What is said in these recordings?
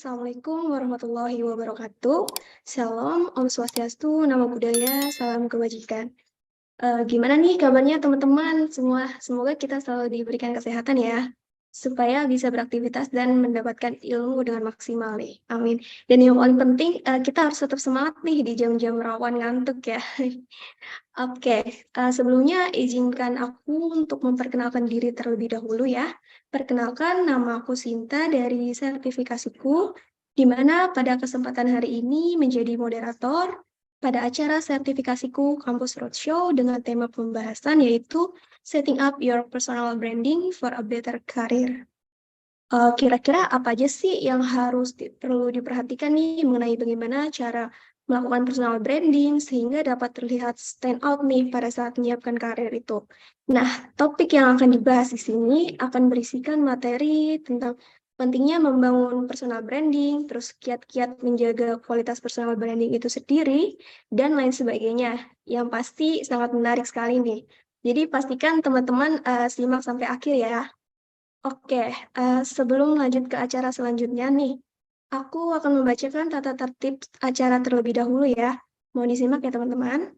Assalamualaikum warahmatullahi wabarakatuh. Shalom, Om Swastiastu, Namo Buddhaya, salam kebajikan. Gimana nih kabarnya teman-teman semua? Semoga kita selalu diberikan kesehatan ya, supaya bisa beraktivitas dan mendapatkan ilmu dengan maksimal nih. Amin. Dan yang paling penting, kita harus tetap semangat nih di jam-jam rawan ngantuk ya. Oke, sebelumnya izinkan aku untuk memperkenalkan diri terlebih dahulu ya. Perkenalkan, nama aku Sinta dari sertifikasiku, di mana pada kesempatan hari ini menjadi moderator pada acara sertifikasiku Kampus Roadshow dengan tema pembahasan yaitu Setting Up Your Personal Branding for a Better Career. Kira-kira apa aja sih yang harus perlu diperhatikan nih mengenai bagaimana cara melakukan personal branding sehingga dapat terlihat stand out nih pada saat menyiapkan karir itu. Nah, topik yang akan dibahas di sini akan berisikan materi tentang pentingnya membangun personal branding, terus kiat-kiat menjaga kualitas personal branding itu sendiri, dan lain sebagainya. Yang pasti sangat menarik sekali nih. Jadi pastikan teman-teman simak sampai akhir ya. Oke, sebelum lanjut ke acara selanjutnya nih, aku akan membacakan tata tertib acara terlebih dahulu ya. Mohon disimak ya teman-teman.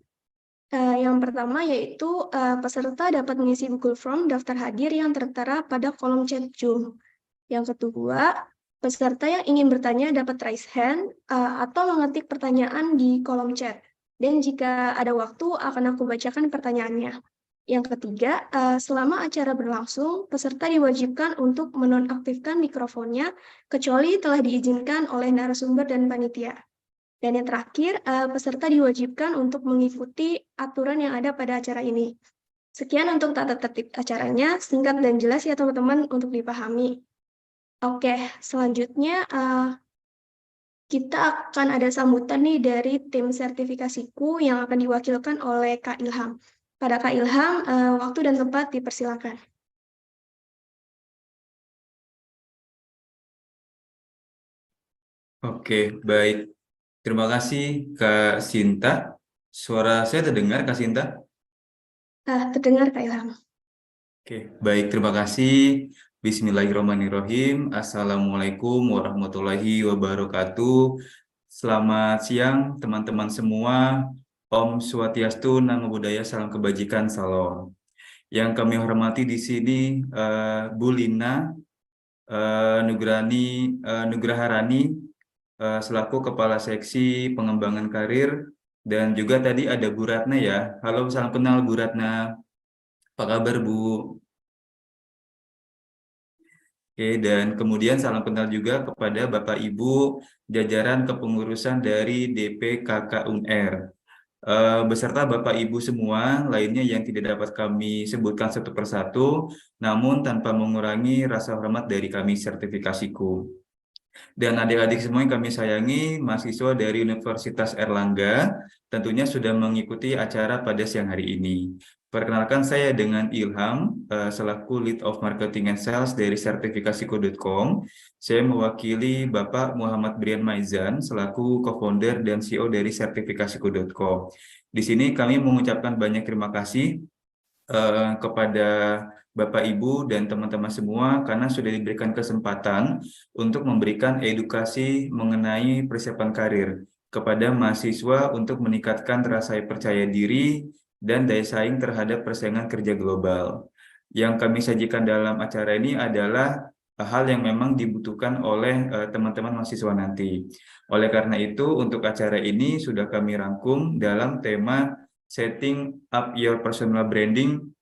Yang pertama yaitu peserta dapat mengisi Google Form daftar hadir yang tertera pada kolom chat Zoom. Yang kedua, peserta yang ingin bertanya dapat raise hand atau mengetik pertanyaan di kolom chat. Dan jika ada waktu, akan aku bacakan pertanyaannya. Yang ketiga, selama acara berlangsung, peserta diwajibkan untuk menonaktifkan mikrofonnya kecuali telah diizinkan oleh narasumber dan panitia. Dan yang terakhir, peserta diwajibkan untuk mengikuti aturan yang ada pada acara ini. Sekian untuk tata tertib acaranya, singkat dan jelas ya teman-teman untuk dipahami. Oke, selanjutnya kita akan ada sambutan nih dari tim sertifikasiku yang akan diwakilkan oleh Kak Ilham. Pada Kak Ilham, waktu dan tempat dipersilakan. Oke, baik. Terima kasih Kak Sinta. Suara saya terdengar Kak Sinta? Terdengar Kak Ilham. Oke, baik. Terima kasih. Bismillahirrahmanirrahim. Assalamualaikum warahmatullahi wabarakatuh. Selamat siang teman-teman semua. Om Swastiastu, Namo Buddhaya, salam kebajikan, salam. Yang kami hormati di sini Bu Lina Nugraharani selaku Kepala Seksi Pengembangan Karir, dan juga tadi ada Bu Ratna ya. Halo, salam kenal Bu Ratna. Apa kabar Bu? Oke, dan kemudian salam kenal juga kepada Bapak Ibu jajaran kepengurusan dari DPKK UNR. Beserta Bapak Ibu semua lainnya yang tidak dapat kami sebutkan satu persatu, namun tanpa mengurangi rasa hormat dari kami sertifikasiku. Dan adik-adik semua yang kami sayangi, mahasiswa dari Universitas Erlangga, tentunya sudah mengikuti acara pada siang hari ini. Perkenalkan saya dengan Ilham, selaku Lead of Marketing and Sales dari sertifikasiku.com. Saya mewakili Bapak Muhammad Brian Maizan, selaku co-founder dan CEO dari sertifikasiku.com. Di sini kami mengucapkan banyak terima kasih kepada Bapak Ibu dan teman-teman semua karena sudah diberikan kesempatan untuk memberikan edukasi mengenai persiapan karir kepada mahasiswa untuk meningkatkan rasa percaya diri dan daya saing terhadap persaingan kerja global. Yang kami sajikan dalam acara ini adalah hal yang memang dibutuhkan oleh teman-teman mahasiswa nanti. Oleh karena itu, untuk acara ini sudah kami rangkum dalam tema Setting Up Your Personal Branding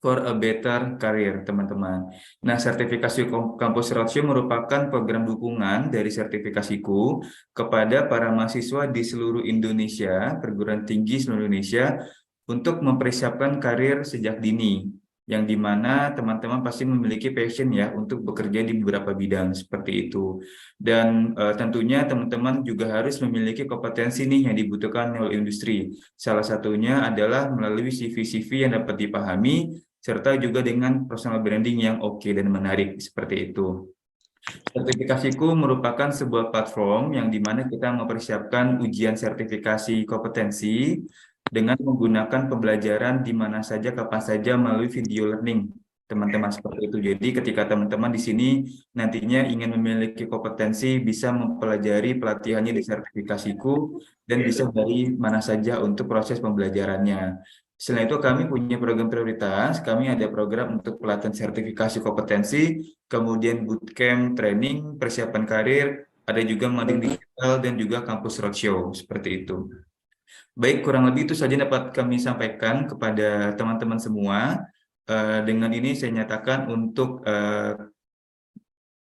for a Better Career, teman-teman. Nah, sertifikasi Kampus Roadshow merupakan program dukungan dari sertifikasiku kepada para mahasiswa di seluruh Indonesia, perguruan tinggi seluruh Indonesia, untuk mempersiapkan karir sejak dini, yang dimana teman-teman pasti memiliki passion ya untuk bekerja di beberapa bidang seperti itu. Dan tentunya teman-teman juga harus memiliki kompetensi nih yang dibutuhkan oleh industri. Salah satunya adalah melalui CV-CV yang dapat dipahami, serta juga dengan personal branding yang oke dan menarik seperti itu. Sertifikasiku merupakan sebuah platform yang dimana kita mempersiapkan ujian sertifikasi kompetensi dengan menggunakan pembelajaran di mana saja, kapan saja melalui video learning teman-teman seperti itu. Jadi ketika teman-teman di sini nantinya ingin memiliki kompetensi, bisa mempelajari pelatihannya di sertifikasiku dan bisa dari mana saja untuk proses pembelajarannya. Selain itu kami punya program prioritas, kami ada program untuk pelatihan sertifikasi kompetensi, kemudian bootcamp, training, persiapan karir, ada juga mading digital dan juga kampus roadshow, seperti itu. Baik, kurang lebih itu saja dapat kami sampaikan kepada teman-teman semua. Dengan ini saya nyatakan untuk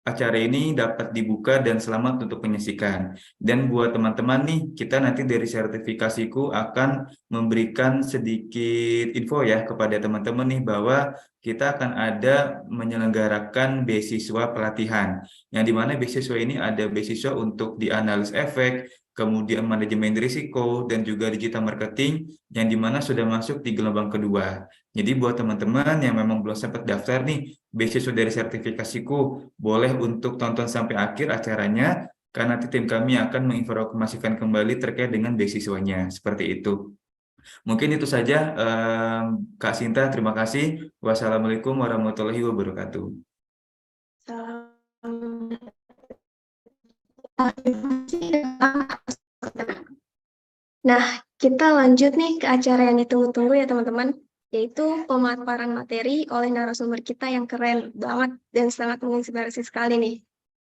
acara ini dapat dibuka dan selamat untuk menyaksikan. Dan buat teman-teman nih, kita nanti dari sertifikasiku akan memberikan sedikit info ya kepada teman-teman nih bahwa kita akan ada menyelenggarakan beasiswa pelatihan. Yang dimana beasiswa ini ada beasiswa untuk di analis efek, kemudian manajemen risiko, dan juga digital marketing yang dimana sudah masuk di gelombang kedua. Jadi buat teman-teman yang memang belum sempat daftar nih, beasiswa dari sertifikasiku, boleh untuk tonton sampai akhir acaranya, karena nanti tim kami akan menginformasikan kembali terkait dengan beasiswanya. Seperti itu. Mungkin itu saja, Kak Sinta. Terima kasih. Wassalamualaikum warahmatullahi wabarakatuh. Salam. Nah, kita lanjut nih ke acara yang ditunggu-tunggu ya teman-teman, yaitu pemaparan materi oleh narasumber kita yang keren banget dan sangat menginspirasi sekali nih.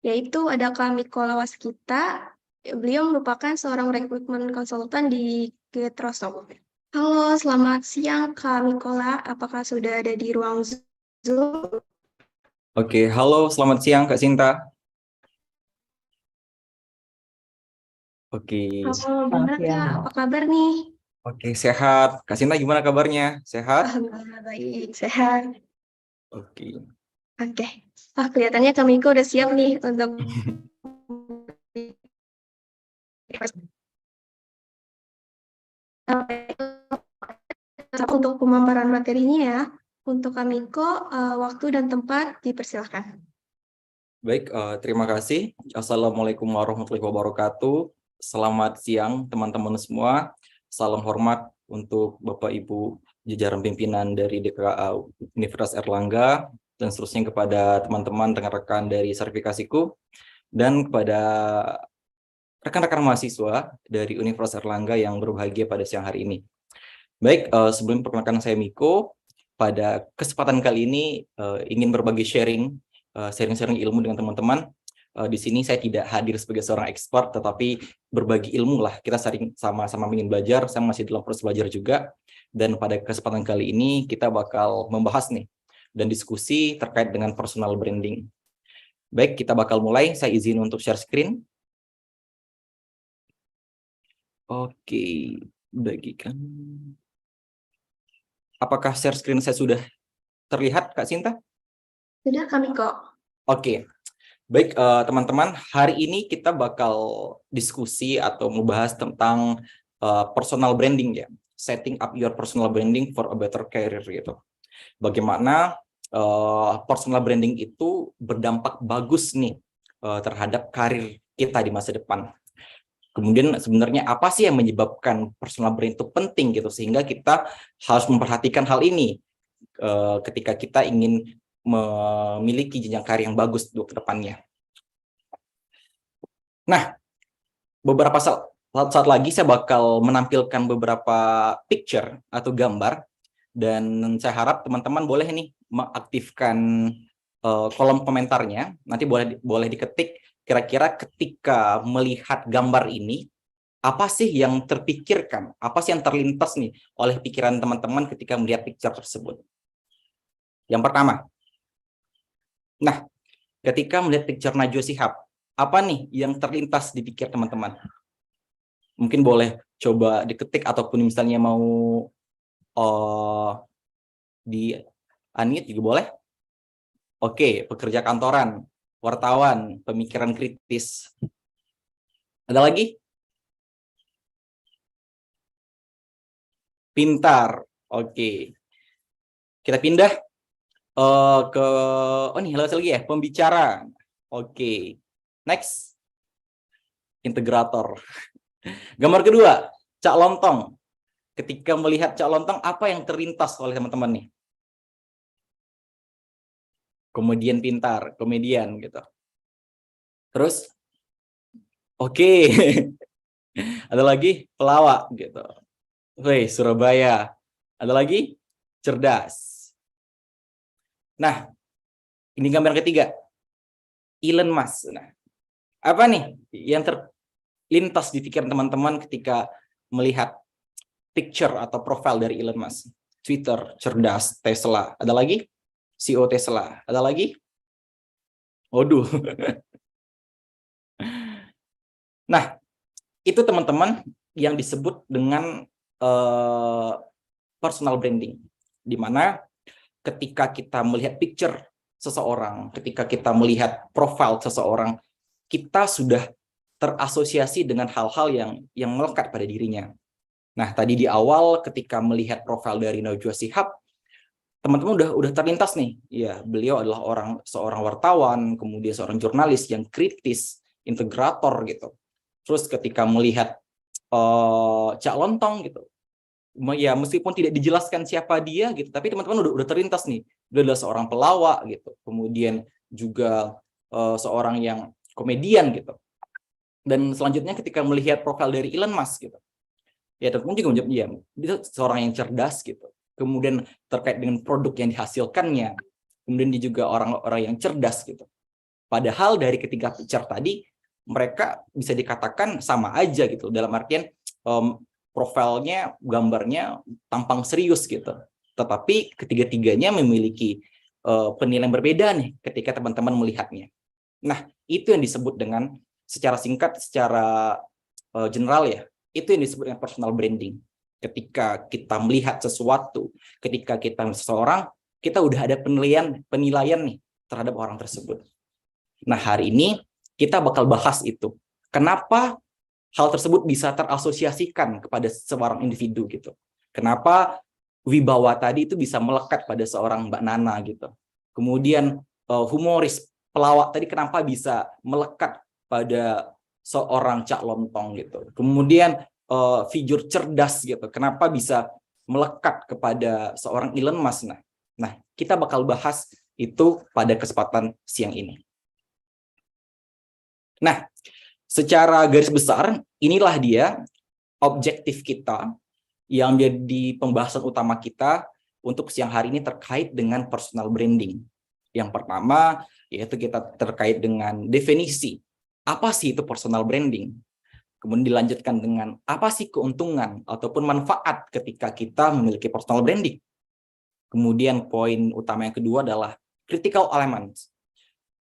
Yaitu ada Kak Mikola Waskita, beliau merupakan seorang rekrutmen konsultan di Getrosok. Halo, selamat siang Kak Mikola, apakah sudah ada di ruang Zoom? Oke, halo, selamat siang Kak Sinta. Oke, Halo, gimana Kak? Apa kabar nih? oke, sehat. Kak Sinta gimana kabarnya? Sehat? Alhamdulillah baik, sehat. Oke. Oke. Kelihatannya Kak Miko udah siap nih untuk untuk pemaparan materinya ya. Untuk Kak Miko, waktu dan tempat dipersilahkan. Baik, terima kasih. Assalamualaikum warahmatullahi wabarakatuh. Selamat siang teman-teman semua. Salam hormat untuk Bapak Ibu jajaran pimpinan dari DKA Universitas Erlangga dan seterusnya kepada teman-teman rekan-rekan dari sertifikasiku dan kepada rekan-rekan mahasiswa dari Universitas Erlangga yang berbahagia pada siang hari ini. Baik, sebelum perkenalkan saya Miko, pada kesempatan kali ini ingin berbagi sharing ilmu dengan teman-teman. Di sini saya tidak hadir sebagai seorang expert, tetapi berbagi ilmu lah. Kita sering sama-sama ingin belajar, saya masih dalam proses belajar juga. Dan pada kesempatan kali ini kita bakal membahas nih, dan diskusi terkait dengan personal branding. Baik, kita bakal mulai. Saya izin untuk share screen. Oke, bagikan. Apakah share screen saya sudah terlihat, Kak Sinta? Sudah Kak Miko. Oke, baik teman-teman. Hari ini kita bakal diskusi atau membahas tentang personal branding ya. Setting up your personal branding for a better career gitu. Bagaimana personal branding itu berdampak bagus nih terhadap karir kita di masa depan. Kemudian sebenarnya apa sih yang menyebabkan personal brand itu penting gitu sehingga kita harus memperhatikan hal ini ketika kita ingin memiliki jenjang karir yang bagus untuk kedepannya. Nah, beberapa saat lagi saya bakal menampilkan beberapa picture atau gambar dan saya harap teman-teman boleh nih mengaktifkan kolom komentarnya. Nanti boleh diketik kira-kira ketika melihat gambar ini, apa sih yang terpikirkan? Apa sih yang terlintas nih oleh pikiran teman-teman ketika melihat picture tersebut? Yang pertama, nah, ketika melihat picture Najwa Shihab, apa nih yang terlintas di pikir teman-teman? Mungkin boleh coba diketik ataupun misalnya mau di unmute juga boleh. Oke, pekerja kantoran, wartawan, pemikiran kritis. Ada lagi? Pintar. Oke. Kita pindah ke nih lagi ya, pembicara. Oke. Next. Integrator. Gambar kedua, Cak Lontong. Ketika melihat Cak Lontong, apa yang terlintas oleh teman-teman nih? Komedian pintar, komedian gitu. Terus, oke, ada lagi pelawak gitu. Wih, Surabaya. Ada lagi cerdas. Nah, ini gambar ketiga. Elon Musk. Nah, apa nih yang terlintas di pikiran teman-teman ketika melihat picture atau profil dari Elon Musk? Twitter, cerdas, Tesla. Ada lagi? CEO Tesla. Ada lagi? Waduh. Nah, itu teman-teman yang disebut dengan personal branding. Di mana ketika kita melihat picture seseorang, ketika kita melihat profil seseorang, kita sudah terasosiasi dengan hal-hal yang melekat pada dirinya. Nah, tadi di awal ketika melihat profil dari Najwa Shihab, teman-teman udah terlintas nih. Ya, beliau adalah seorang wartawan, kemudian seorang jurnalis yang kritis, integrator gitu. Terus ketika melihat Cak Lontong gitu, ya meskipun tidak dijelaskan siapa dia gitu, tapi teman-teman udah terlintas nih. Dia adalah seorang pelawak gitu, kemudian juga seorang yang komedian gitu. Dan selanjutnya ketika melihat profil dari Elon Musk gitu, ya teman-teman juga menjawab dia seorang yang cerdas gitu. Kemudian terkait dengan produk yang dihasilkannya, kemudian dia juga orang-orang yang cerdas gitu. Padahal dari ketiga picture tadi, mereka bisa dikatakan sama aja gitu, dalam artian profilnya, gambarnya tampang serius gitu. Tetapi ketiga-tiganya memiliki penilaian berbeda nih ketika teman-teman melihatnya. Nah, itu yang disebut dengan secara singkat, secara general ya, itu yang disebut dengan personal branding. Ketika kita melihat sesuatu, ketika kita seseorang, kita udah ada penilaian nih terhadap orang tersebut. Nah, hari ini kita bakal bahas itu. Kenapa hal tersebut bisa terasosiasikan kepada seorang individu gitu. Kenapa wibawa tadi itu bisa melekat pada seorang Mbak Nana gitu. Kemudian humoris, pelawak tadi kenapa bisa melekat pada seorang Cak Lontong gitu. Kemudian figur cerdas gitu. Kenapa bisa melekat kepada seorang Elon Musk. Nah, kita bakal bahas itu pada kesempatan siang ini. Nah, secara garis besar, inilah dia objektif kita yang menjadi pembahasan utama kita untuk siang hari ini terkait dengan personal branding. Yang pertama, yaitu kita terkait dengan definisi. Apa sih itu personal branding? Kemudian dilanjutkan dengan apa sih keuntungan ataupun manfaat ketika kita memiliki personal branding? Kemudian poin utama yang kedua adalah critical elements.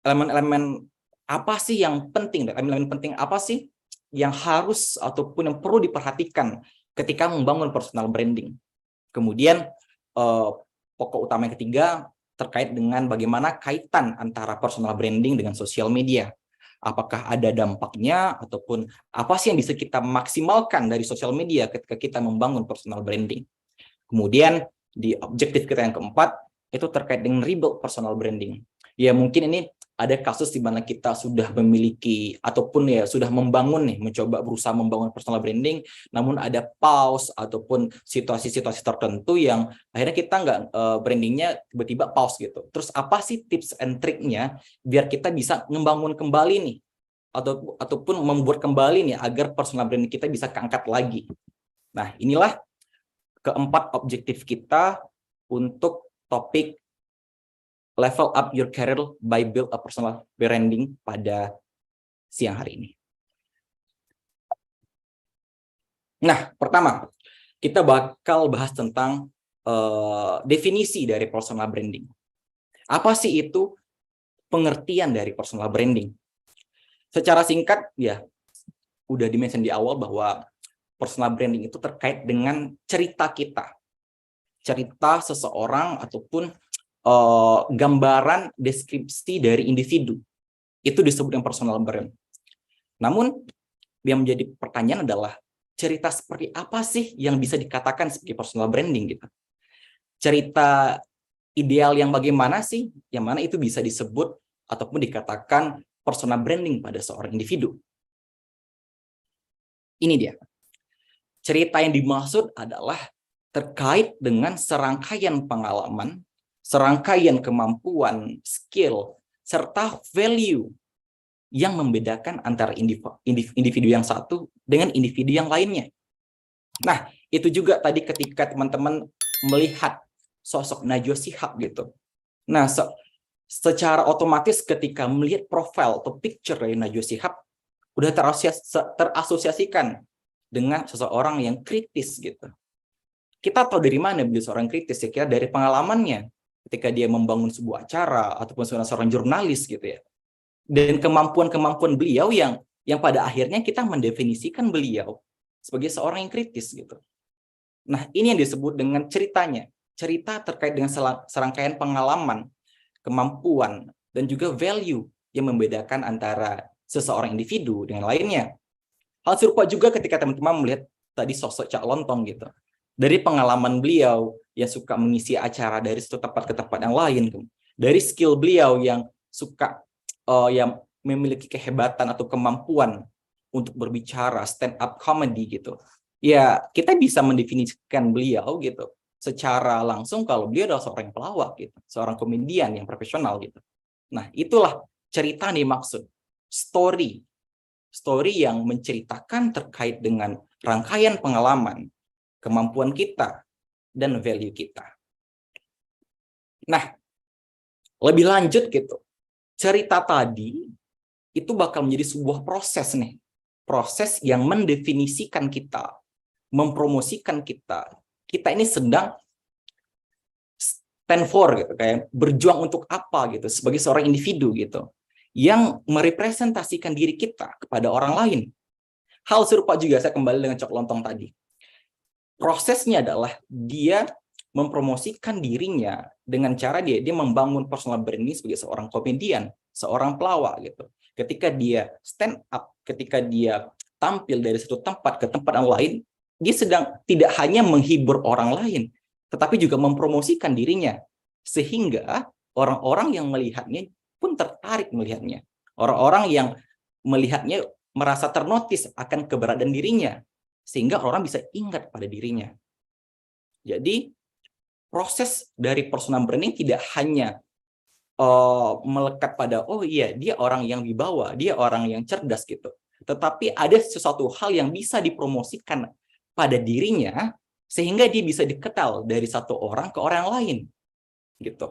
Elemen-elemen apa sih yang penting? Elemen penting apa sih yang harus ataupun yang perlu diperhatikan ketika membangun personal branding? Kemudian pokok utama yang ketiga terkait dengan bagaimana kaitan antara personal branding dengan sosial media. Apakah ada dampaknya ataupun apa sih yang bisa kita maksimalkan dari sosial media ketika kita membangun personal branding? Kemudian di objektif kita yang keempat itu terkait dengan rebuild personal branding. Ya mungkin ini ada kasus di mana kita sudah memiliki ataupun ya sudah membangun nih, mencoba berusaha membangun personal branding, namun ada pause ataupun situasi-situasi tertentu yang akhirnya kita nggak brandingnya tiba-tiba pause gitu. Terus apa sih tips and triknya biar kita bisa membangun kembali nih ataupun membuat kembali nih agar personal branding kita bisa keangkat lagi. Nah, inilah keempat objektif kita untuk topik level up your career by build a personal branding pada siang hari ini. Nah, pertama, kita bakal bahas tentang definisi dari personal branding. Apa sih itu pengertian dari personal branding? Secara singkat, ya, udah dimention di awal bahwa personal branding itu terkait dengan cerita kita. Cerita seseorang ataupun gambaran deskripsi dari individu. Itu disebut yang personal brand. Namun, yang menjadi pertanyaan adalah cerita seperti apa sih yang bisa dikatakan sebagai personal branding gitu. Cerita ideal yang bagaimana sih yang mana itu bisa disebut ataupun dikatakan personal branding pada seorang individu. Ini dia. Cerita yang dimaksud adalah terkait dengan serangkaian pengalaman, serangkaian kemampuan, skill, serta value yang membedakan antara individu yang satu dengan individu yang lainnya. Nah, itu juga tadi ketika teman-teman melihat sosok Najwa Shihab gitu. Nah, secara otomatis ketika melihat profil atau picture dari Najwa Shihab, udah terasosiasikan dengan seseorang yang kritis gitu. Kita tahu dari mana beliau seorang kritis, ya kira dari pengalamannya ketika dia membangun sebuah acara ataupun seorang jurnalis gitu ya. Dan kemampuan-kemampuan beliau yang pada akhirnya kita mendefinisikan beliau sebagai seorang yang kritis gitu. Nah, ini yang disebut dengan ceritanya. Cerita terkait dengan serangkaian pengalaman, kemampuan, dan juga value yang membedakan antara seseorang individu dengan lainnya. Hal serupa juga ketika teman-teman melihat tadi sosok Cak Lontong gitu. Dari pengalaman beliau yang suka mengisi acara dari satu tempat ke tempat yang lain. Dari skill beliau yang suka yang memiliki kehebatan atau kemampuan untuk berbicara stand up comedy gitu. Ya, kita bisa mendefinisikan beliau gitu secara langsung kalau beliau adalah seorang pelawak gitu, seorang komedian yang profesional gitu. Nah, itulah cerita yang dimaksud. Story yang menceritakan terkait dengan rangkaian pengalaman, kemampuan kita, dan value kita. Nah, lebih lanjut gitu, cerita tadi itu bakal menjadi sebuah proses nih. Proses yang mendefinisikan kita, mempromosikan kita. Kita ini sedang stand for gitu, kayak berjuang untuk apa gitu sebagai seorang individu gitu yang merepresentasikan diri kita kepada orang lain. Hal serupa juga saya kembali dengan Cak Lontong tadi. Prosesnya adalah dia mempromosikan dirinya dengan cara dia membangun personal branding sebagai seorang komedian, seorang pelawak gitu. Ketika dia stand up, ketika dia tampil dari satu tempat ke tempat yang lain, dia sedang tidak hanya menghibur orang lain, tetapi juga mempromosikan dirinya. Sehingga orang-orang yang melihatnya pun tertarik melihatnya. Orang-orang yang melihatnya merasa ternotis akan keberadaan dirinya. Sehingga orang bisa ingat pada dirinya. Jadi, proses dari personal branding tidak hanya melekat pada, oh iya, dia orang yang wibawa, dia orang yang cerdas gitu. Tetapi ada sesuatu hal yang bisa dipromosikan pada dirinya, sehingga dia bisa dikenal dari satu orang ke orang lain. Gitu.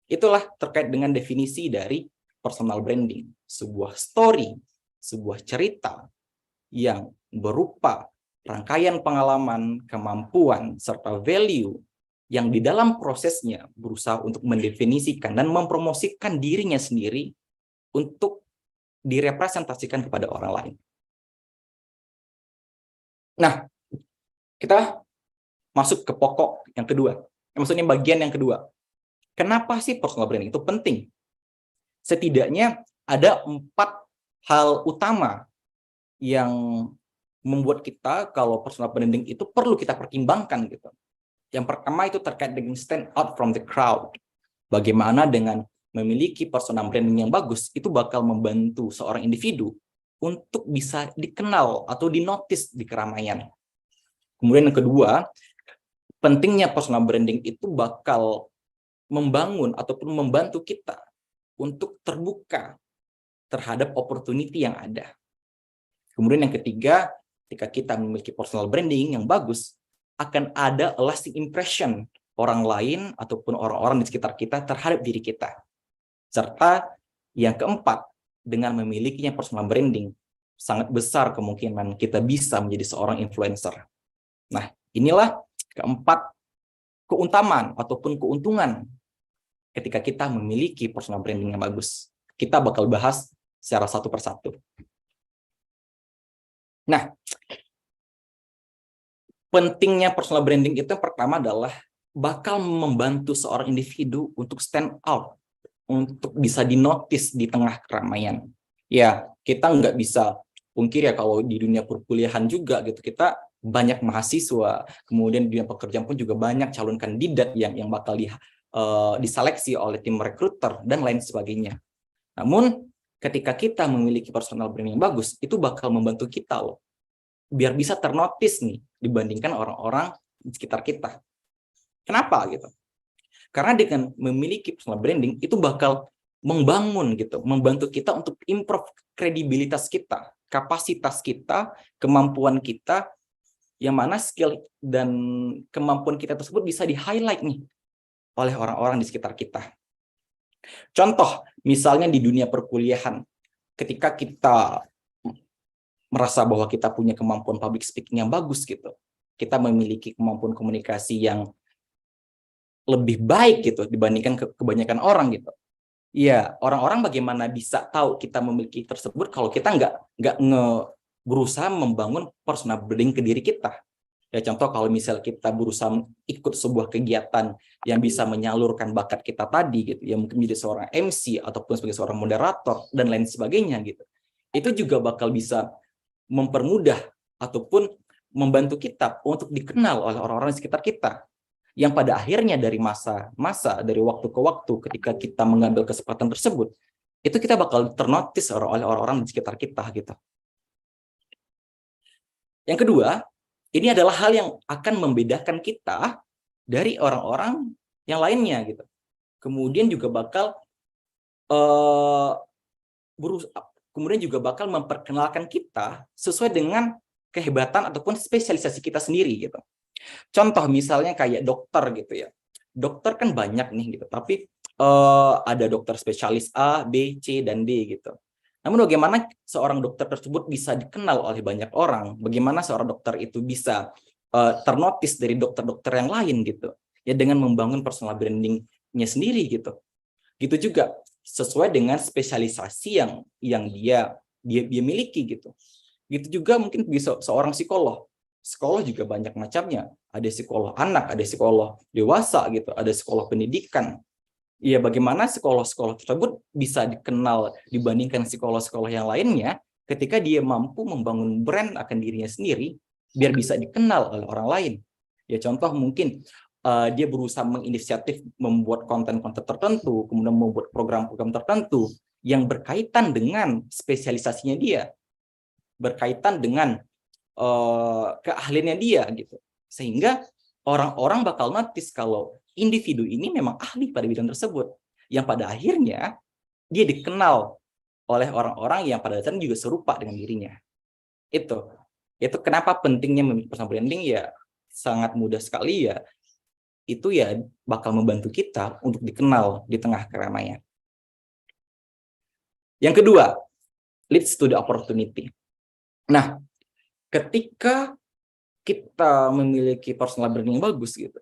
Itulah terkait dengan definisi dari personal branding. Sebuah story, sebuah cerita yang berupa rangkaian pengalaman, kemampuan, serta value yang di dalam prosesnya berusaha untuk mendefinisikan dan mempromosikan dirinya sendiri untuk direpresentasikan kepada orang lain. Nah, kita masuk ke pokok yang kedua. Maksudnya bagian yang kedua. Kenapa sih personal branding itu penting? Setidaknya ada 4 hal utama yang membuat kita kalau personal branding itu perlu kita pertimbangkan gitu. Yang pertama itu terkait dengan stand out from the crowd. Bagaimana dengan memiliki personal branding yang bagus, itu bakal membantu seorang individu untuk bisa dikenal atau dinotis di keramaian. Kemudian yang kedua, pentingnya personal branding itu bakal membangun ataupun membantu kita untuk terbuka terhadap opportunity yang ada. Kemudian yang ketiga, ketika kita memiliki personal branding yang bagus, akan ada lasting impression orang lain ataupun orang-orang di sekitar kita terhadap diri kita. Serta yang keempat, dengan memilikinya personal branding, sangat besar kemungkinan kita bisa menjadi seorang influencer. Nah, inilah keempat keutamaan ataupun keuntungan ketika kita memiliki personal branding yang bagus. Kita bakal bahas secara satu persatu. Nah, pentingnya personal branding itu yang pertama adalah bakal membantu seorang individu untuk stand out, untuk bisa dinotis di tengah keramaian. Ya, kita nggak bisa pungkir ya kalau di dunia perkuliahan juga gitu, kita banyak mahasiswa, kemudian di dunia pekerjaan pun juga banyak calon kandidat yang bakal diseleksi oleh tim rekruter dan lain sebagainya. Namun, ketika kita memiliki personal branding yang bagus, itu bakal membantu kita loh, biar bisa ternotis nih dibandingkan orang-orang di sekitar kita. Kenapa gitu? Karena dengan memiliki personal branding itu bakal membangun gitu, membantu kita untuk improve kredibilitas kita, kapasitas kita, kemampuan kita, yang mana skill dan kemampuan kita tersebut bisa di-highlight nih oleh orang-orang di sekitar kita. Contoh, misalnya di dunia perkuliahan, ketika kita merasa bahwa kita punya kemampuan public speaking yang bagus gitu, kita memiliki kemampuan komunikasi yang lebih baik gitu dibandingkan kebanyakan orang gitu. Ya, orang-orang bagaimana bisa tahu kita memiliki tersebut kalau kita nggak berusaha membangun personal branding ke diri kita. Ya, contoh kalau misal kita berusaha ikut sebuah kegiatan yang bisa menyalurkan bakat kita tadi gitu, ya mungkin menjadi seorang MC ataupun sebagai seorang moderator dan lain sebagainya gitu. Itu juga bakal bisa mempermudah ataupun membantu kita untuk dikenal oleh orang-orang di sekitar kita. Yang pada akhirnya dari dari waktu ke waktu ketika kita mengambil kesempatan tersebut, itu kita bakal ternotis oleh orang-orang di sekitar kita gitu. Yang kedua, ini adalah hal yang akan membedakan kita dari orang-orang yang lainnya gitu. Kemudian juga bakal memperkenalkan kita sesuai dengan kehebatan ataupun spesialisasi kita sendiri gitu. Contoh misalnya kayak dokter gitu ya. Dokter kan banyak nih gitu, tapi ada dokter spesialis A, B, C, dan D gitu. Namun bagaimana seorang dokter tersebut bisa dikenal oleh banyak orang? Bagaimana seorang dokter itu bisa ternotis dari dokter-dokter yang lain gitu? Ya dengan membangun personal branding-nya sendiri gitu. Gitu juga sesuai dengan spesialisasi yang dia miliki gitu. Gitu juga mungkin bisa seorang psikolog. Psikolog juga banyak macamnya. Ada psikolog anak, ada psikolog dewasa gitu, ada psikolog pendidikan. Ya bagaimana psikolog-psikolog tersebut bisa dikenal dibandingkan psikolog-psikolog yang lainnya ketika dia mampu membangun brand akan dirinya sendiri biar bisa dikenal oleh orang lain. Ya contoh mungkin dia berusaha menginisiatif membuat konten-konten tertentu, kemudian membuat program-program tertentu yang berkaitan dengan spesialisasinya dia, berkaitan dengan keahliannya dia gitu, sehingga orang-orang bakal notice kalau individu ini memang ahli pada bidang tersebut, yang pada akhirnya dia dikenal oleh orang-orang yang pada dasarnya juga serupa dengan dirinya. Itu kenapa pentingnya memiliki personal branding. Ya sangat mudah sekali ya, itu ya bakal membantu kita untuk dikenal di tengah keramaian. Yang kedua, leads to the opportunity. Nah, ketika kita memiliki personal branding yang bagus gitu,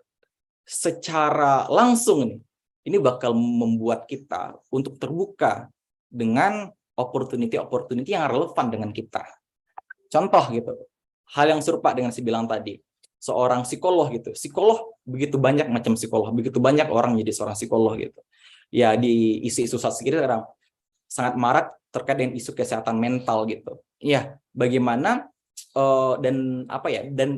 secara langsung ini bakal membuat kita untuk terbuka dengan opportunity yang relevan dengan kita. Contoh gitu, hal yang serupa dengan si bilang tadi, seorang psikolog gitu. Psikolog begitu banyak macam psikolog, begitu banyak orang jadi seorang psikolog gitu. Ya di isu-isu saat sekarang sangat marak terkait dengan isu kesehatan mental gitu. Ya, bagaimana dan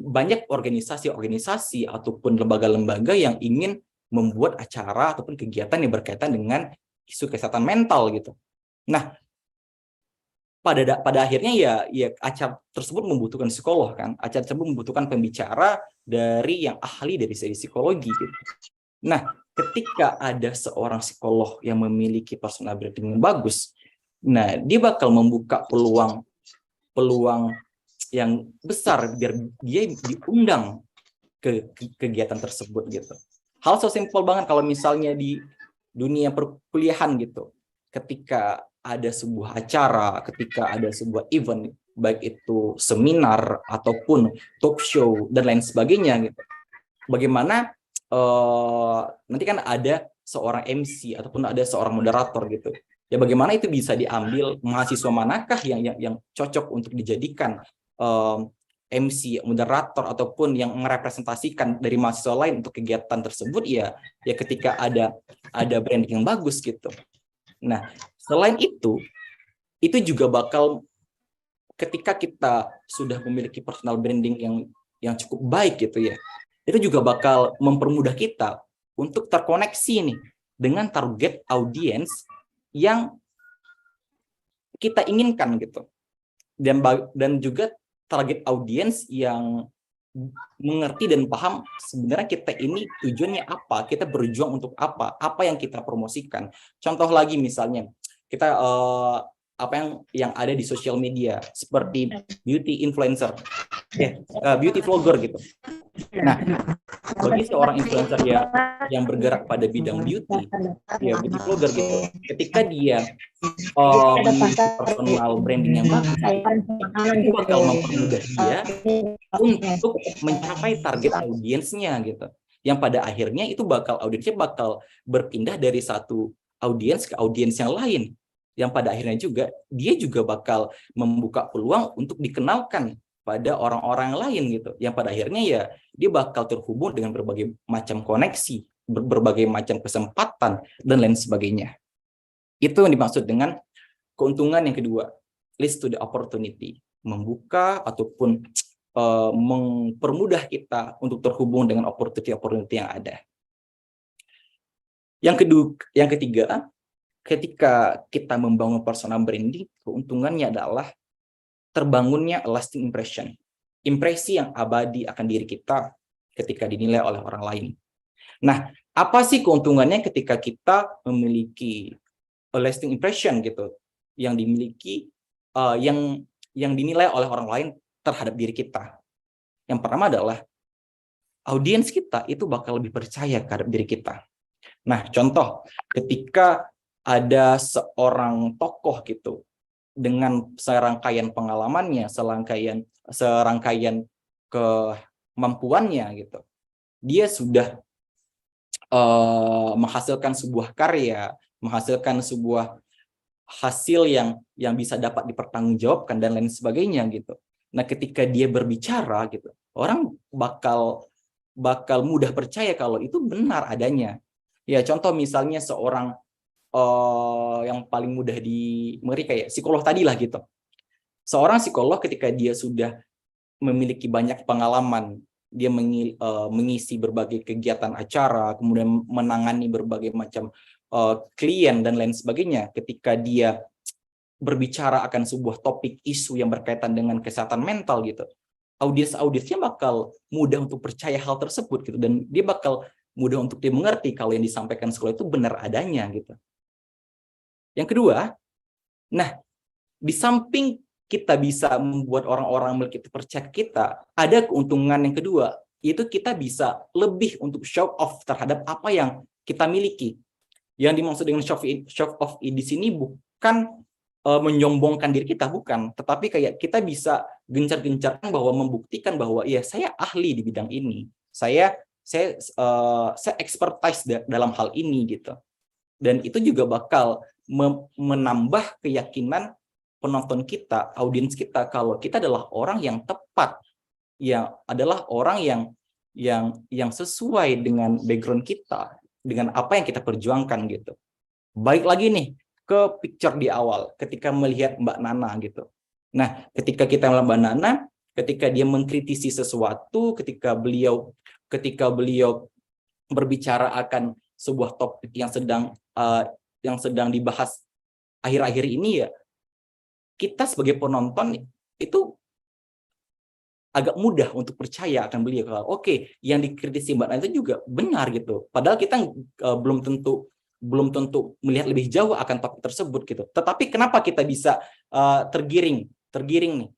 banyak organisasi ataupun lembaga-lembaga yang ingin membuat acara ataupun kegiatan yang berkaitan dengan isu kesehatan mental gitu. Nah, pada akhirnya ya acara tersebut membutuhkan psikolog kan, acara tersebut membutuhkan pembicara dari yang ahli dari segi psikologi gitu. Nah, ketika ada seorang psikolog yang memiliki personal branding yang bagus, nah dia bakal membuka peluang yang besar biar dia diundang ke kegiatan tersebut gitu. Hal so simpel banget kalau misalnya di dunia perkuliahan gitu, ketika ada sebuah acara, ketika ada sebuah event, baik itu seminar ataupun talk show dan lain sebagainya gitu, bagaimana nanti kan ada seorang MC ataupun ada seorang moderator gitu. Ya bagaimana itu bisa diambil mahasiswa manakah yang cocok untuk dijadikan MC, moderator ataupun yang merepresentasikan dari mahasiswa lain untuk kegiatan tersebut ya ketika ada branding yang bagus gitu. Nah, selain itu juga bakal ketika kita sudah memiliki personal branding yang cukup baik gitu ya, itu juga bakal mempermudah kita untuk terkoneksi nih dengan target audiens yang kita inginkan gitu, dan juga target audiens yang mengerti dan paham sebenarnya kita ini tujuannya apa, kita berjuang untuk apa yang kita promosikan. Contoh lagi misalnya kita apa yang ada di sosial media seperti beauty influencer, beauty vlogger gitu. Nah, bagi seorang influencer yang bergerak pada bidang beauty, ya beauty vlogger gitu, ketika dia memiliki personal branding yang bagus, itu bakal mempermudah dia untuk mencapai target audiensnya gitu. Yang pada akhirnya itu audiensnya bakal berpindah dari satu audiens ke audiens yang lain. Yang pada akhirnya juga dia juga bakal membuka peluang untuk dikenalkan pada orang-orang lain gitu. Yang pada akhirnya ya dia bakal terhubung dengan berbagai macam koneksi, berbagai macam kesempatan dan lain sebagainya. Itu yang dimaksud dengan keuntungan yang kedua, leads to the opportunity, membuka ataupun mempermudah kita untuk terhubung dengan opportunity yang ada. Yang ketiga, ketika kita membangun personal branding, keuntungannya adalah terbangunnya lasting impression, impresi yang abadi akan diri kita ketika dinilai oleh orang lain. Nah, apa sih keuntungannya ketika kita memiliki lasting impression gitu, yang dimiliki yang dinilai oleh orang lain terhadap diri kita? Yang pertama adalah audiens kita itu bakal lebih percaya terhadap diri kita. Nah, contoh ketika ada seorang tokoh gitu dengan serangkaian pengalamannya, serangkaian kemampuannya gitu, dia sudah menghasilkan sebuah karya, menghasilkan sebuah hasil yang bisa dapat dipertanggungjawabkan dan lain sebagainya gitu. Nah, ketika dia berbicara gitu, orang bakal mudah percaya kalau itu benar adanya. Ya, contoh misalnya seorang yang paling mudah kayak psikolog tadi lah gitu. Seorang psikolog ketika dia sudah memiliki banyak pengalaman, dia mengisi berbagai kegiatan acara, kemudian menangani berbagai macam klien dan lain sebagainya. Ketika dia berbicara akan sebuah topik isu yang berkaitan dengan kesehatan mental gitu, audiensnya bakal mudah untuk percaya hal tersebut gitu, dan dia bakal mudah untuk dia mengerti kalau yang disampaikan sekolah itu benar adanya gitu. Yang kedua, nah, di samping kita bisa membuat orang-orang kita percaya kita, ada keuntungan yang kedua, yaitu kita bisa lebih untuk show off terhadap apa yang kita miliki. Yang dimaksud dengan show off di sini bukan menyombongkan diri kita, bukan, tetapi kayak kita bisa gencar-gencarkan bahwa membuktikan bahwa ya saya ahli di bidang ini, saya expertise dalam hal ini gitu. Dan itu juga bakal menambah keyakinan penonton kita, audiens kita, kalau kita adalah orang yang tepat, yang adalah orang yang sesuai dengan background kita, dengan apa yang kita perjuangkan gitu. Baik lagi nih ke picture di awal, ketika melihat Mbak Nana gitu. Nah, ketika kita melihat Mbak Nana, ketika dia mengkritisi sesuatu, ketika beliau berbicara akan sebuah topik yang sedang dibahas akhir-akhir ini, ya kita sebagai penonton itu agak mudah untuk percaya akan beliau kalau oke, yang dikritisi Mbak Nana itu juga benar gitu. Padahal kita belum tentu melihat lebih jauh akan topik tersebut gitu. Tetapi kenapa kita bisa tergiring nih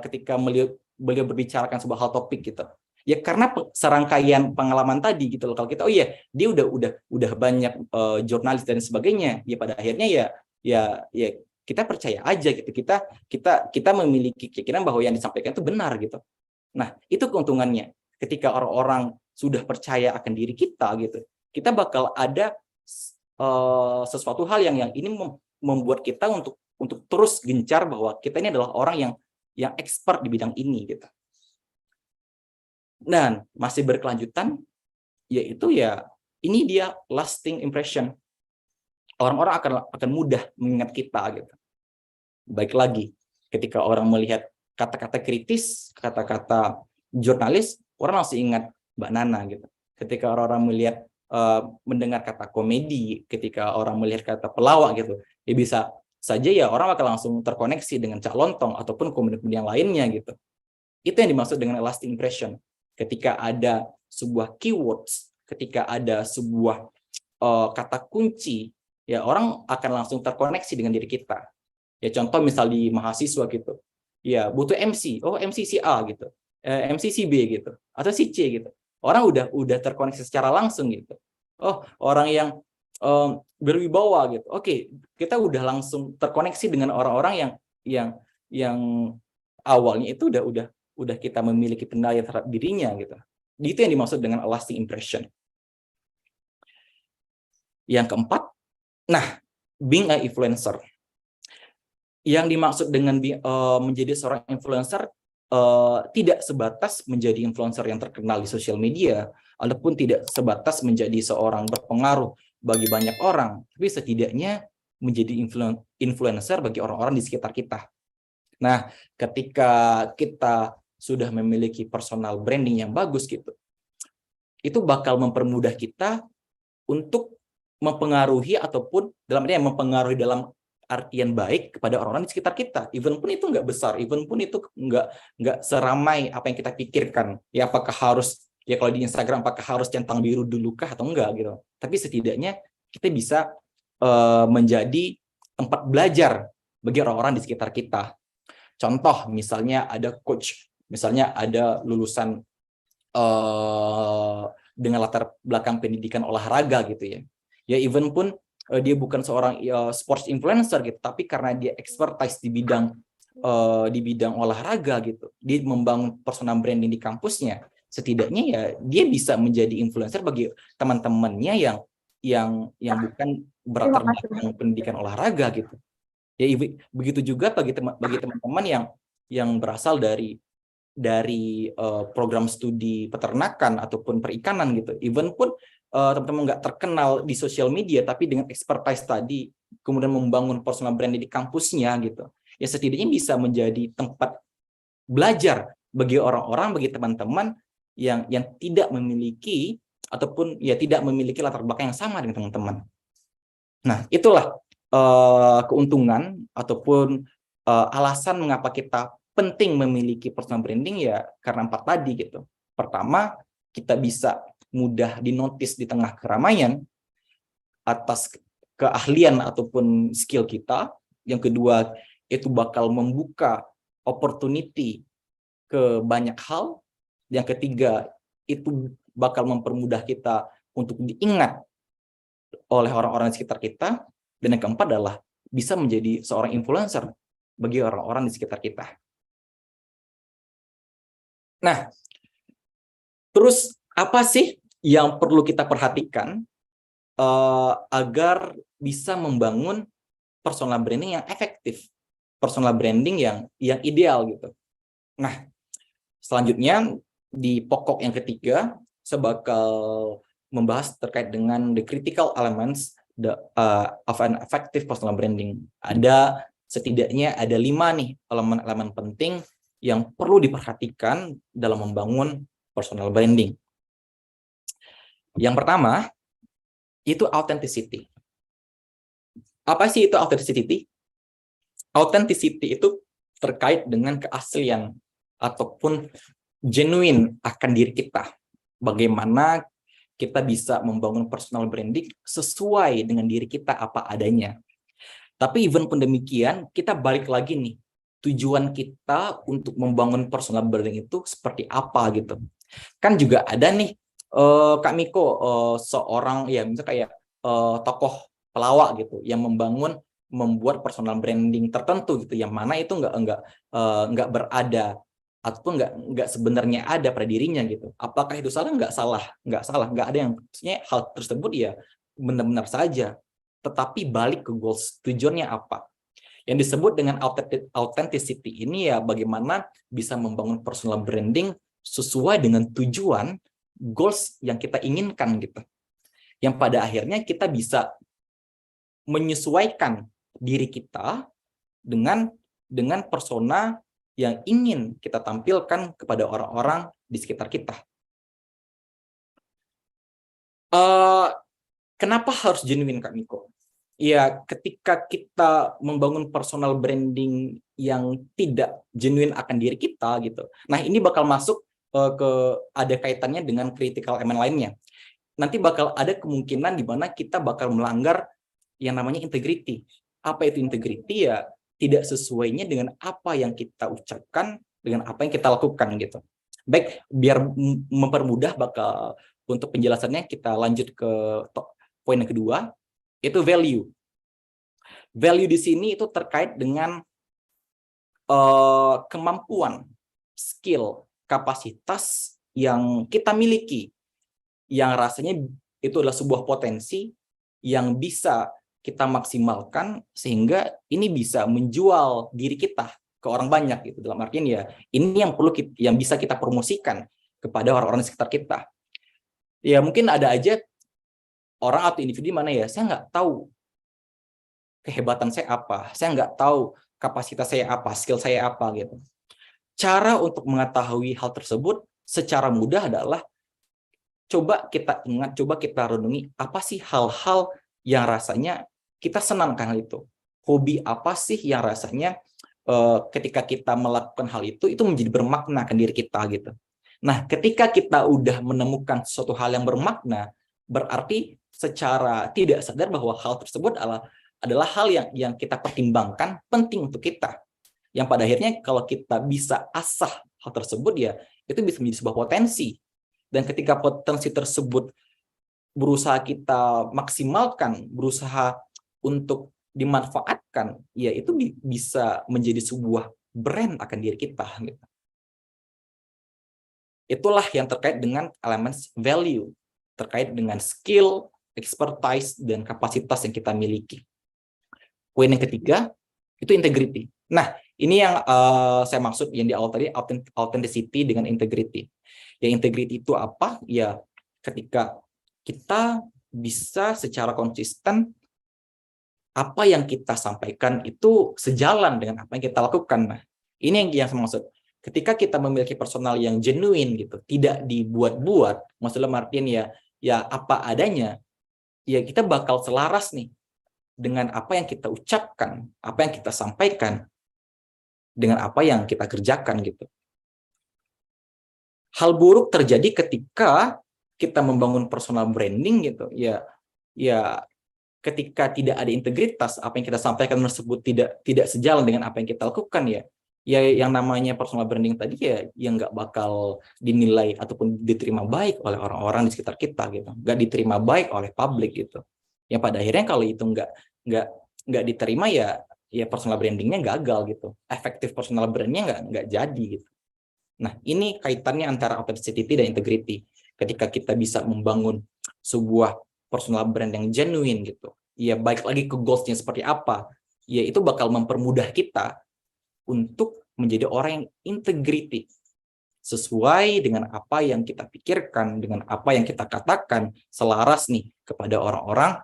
ketika beliau berbicarakan sebuah hal topik gitu? Ya karena serangkaian pengalaman tadi gitu loh. Kalau kita dia udah banyak jurnalis dan sebagainya, ya pada akhirnya ya kita percaya aja gitu. Kita memiliki keyakinan bahwa yang disampaikan itu benar gitu. Nah, itu keuntungannya. Ketika orang-orang sudah percaya akan diri kita gitu, kita bakal ada sesuatu hal yang ini membuat kita untuk terus gencar bahwa kita ini adalah orang yang expert di bidang ini gitu. Dan masih berkelanjutan, yaitu ini dia lasting impression. Orang-orang akan mudah mengingat kita gitu. Baik lagi, ketika orang melihat kata-kata kritis, kata-kata jurnalis, orang langsung ingat Mbak Nana gitu. Ketika orang-orang melihat mendengar kata komedi, ketika orang melihat kata pelawak gitu, ya bisa saja orang akan langsung terkoneksi dengan Cak Lontong ataupun komedi yang lainnya gitu. Itu yang dimaksud dengan lasting impression. ketika ada sebuah keywords, ketika ada sebuah kata kunci, ya orang akan langsung terkoneksi dengan diri kita. Ya contoh misal di mahasiswa gitu, ya butuh MC, oh MC si A gitu, MC si B gitu, atau si C gitu. Orang udah terkoneksi secara langsung gitu. Oh orang yang berwibawa gitu. Oke, kita udah langsung terkoneksi dengan orang-orang yang awalnya itu udah kita memiliki penilaian terhadap dirinya gitu. Itu yang dimaksud dengan a lasting impression. Yang keempat, nah, being an influencer. Yang dimaksud dengan menjadi seorang influencer tidak sebatas menjadi influencer yang terkenal di sosial media, ataupun tidak sebatas menjadi seorang berpengaruh bagi banyak orang, tapi setidaknya menjadi influencer bagi orang-orang di sekitar kita. Nah, ketika kita sudah memiliki personal branding yang bagus gitu, itu bakal mempermudah kita untuk mempengaruhi ataupun mempengaruhi dalam artian baik kepada orang-orang di sekitar kita. Even pun itu nggak besar, even pun itu nggak seramai apa yang kita pikirkan. Ya apakah harus, ya kalau di Instagram apakah harus centang biru dulu kah atau enggak gitu. Tapi setidaknya kita bisa menjadi tempat belajar bagi orang-orang di sekitar kita. Contoh misalnya ada coach, misalnya ada lulusan dengan latar belakang pendidikan olahraga gitu ya. Ya even pun dia bukan seorang sports influencer gitu, tapi karena dia expertise di bidang olahraga gitu, dia membangun personal branding di kampusnya. Setidaknya ya dia bisa menjadi influencer bagi teman-temannya yang bukan berlatar belakang pendidikan olahraga gitu. Ya begitu juga bagi teman-teman yang berasal dari program studi peternakan ataupun perikanan gitu. Even pun teman-teman nggak terkenal di sosial media, tapi dengan expertise tadi, kemudian membangun personal brand di kampusnya gitu, ya setidaknya bisa menjadi tempat belajar bagi orang-orang, bagi teman-teman yang tidak memiliki ataupun ya tidak memiliki latar belakang yang sama dengan teman-teman. Nah, itulah keuntungan ataupun alasan mengapa kita penting memiliki personal branding, ya karena 4 tadi gitu. Pertama, kita bisa mudah dinotis di tengah keramaian atas keahlian ataupun skill kita. Yang kedua, itu bakal membuka opportunity ke banyak hal. Yang ketiga, itu bakal mempermudah kita untuk diingat oleh orang-orang di sekitar kita. Dan yang keempat adalah bisa menjadi seorang influencer bagi orang-orang di sekitar kita. Nah, terus apa sih yang perlu kita perhatikan agar bisa membangun personal branding yang efektif, personal branding yang ideal gitu. Nah, selanjutnya di pokok yang ketiga, saya bakal membahas terkait dengan the critical elements of an effective personal branding. Setidaknya ada 5 nih elemen-elemen penting yang perlu diperhatikan dalam membangun personal branding. Yang pertama, itu authenticity. Apa sih itu authenticity? Authenticity itu terkait dengan keaslian ataupun genuine akan diri kita. Bagaimana kita bisa membangun personal branding sesuai dengan diri kita apa adanya. Tapi even pun demikian, kita balik lagi nih, tujuan kita untuk membangun personal branding itu seperti apa gitu. Kan juga ada nih Kak Miko, seorang ya misalnya kayak tokoh pelawak gitu yang membuat personal branding tertentu gitu, yang mana itu nggak berada ataupun nggak sebenarnya ada pada dirinya gitu. Apakah itu salah? Nggak salah, nggak ada yang maksudnya hal tersebut ya benar-benar saja. Tetapi balik ke goals, tujuannya apa? Yang disebut dengan authenticity ini ya bagaimana bisa membangun personal branding sesuai dengan tujuan goals yang kita inginkan gitu. Yang pada akhirnya kita bisa menyesuaikan diri kita dengan persona yang ingin kita tampilkan kepada orang-orang di sekitar kita. Kenapa harus genuine, Kak Miko? Ya, ketika kita membangun personal branding yang tidak genuine akan diri kita gitu. Nah, ini bakal masuk ada kaitannya dengan critical element lainnya. Nanti bakal ada kemungkinan di mana kita bakal melanggar yang namanya integrity. Apa itu integrity? Ya tidak sesuainya dengan apa yang kita ucapkan, dengan apa yang kita lakukan gitu. Baik, biar mempermudah bakal untuk penjelasannya kita lanjut ke poin yang kedua, itu value. Value di sini itu terkait dengan kemampuan, skill, kapasitas yang kita miliki, yang rasanya itu adalah sebuah potensi yang bisa kita maksimalkan sehingga ini bisa menjual diri kita ke orang banyak gitu. Dalam artian ya ini yang perlu yang bisa kita promosikan kepada orang-orang di sekitar kita. Ya mungkin ada aja orang atau individu mana ya, saya nggak tahu kehebatan saya apa, saya nggak tahu kapasitas saya apa, skill saya apa gitu. Cara untuk mengetahui hal tersebut secara mudah adalah coba kita ingat, coba kita renungi apa sih hal-hal yang rasanya kita senangkan hal itu. Hobi apa sih yang rasanya ketika kita melakukan hal itu menjadi bermakna ke diri kita gitu. Nah, ketika kita udah menemukan suatu hal yang bermakna, berarti secara tidak sadar bahwa hal tersebut adalah hal yang kita pertimbangkan penting untuk kita. Yang pada akhirnya kalau kita bisa asah hal tersebut ya itu bisa menjadi sebuah potensi. Dan ketika potensi tersebut berusaha kita maksimalkan, berusaha untuk dimanfaatkan, ya itu bisa menjadi sebuah brand akan diri kita. Gitu. Itulah yang terkait dengan elemen value, terkait dengan skill, expertise, dan kapasitas yang kita miliki. Poin yang ketiga, itu integrity. Nah, ini yang saya maksud yang di awal tadi, authenticity dengan integrity. Yang integrity itu apa? Ya, ketika kita bisa secara konsisten apa yang kita sampaikan itu sejalan dengan apa yang kita lakukan. Nah, ini yang saya maksud. Ketika kita memiliki personal yang genuine gitu, tidak dibuat-buat, maksudnya Martin ya apa adanya, ya kita bakal selaras nih dengan apa yang kita ucapkan, apa yang kita sampaikan, dengan apa yang kita kerjakan gitu. Hal buruk terjadi ketika kita membangun personal branding gitu, ya ketika tidak ada integritas, apa yang kita sampaikan tersebut tidak sejalan dengan apa yang kita lakukan ya yang namanya personal branding tadi ya yang nggak bakal dinilai ataupun diterima baik oleh orang-orang di sekitar kita gitu, nggak diterima baik oleh publik gitu. Yang pada akhirnya kalau itu nggak diterima ya personal brandingnya gagal gitu, efektif personal brandingnya nggak jadi gitu. Nah ini kaitannya antara authenticity dan integrity. Ketika kita bisa membangun sebuah personal brand yang genuine gitu, ya baik lagi ke goals-nya seperti apa, ya itu bakal mempermudah kita untuk menjadi orang yang integrity sesuai dengan apa yang kita pikirkan, dengan apa yang kita katakan, selaras nih kepada orang-orang,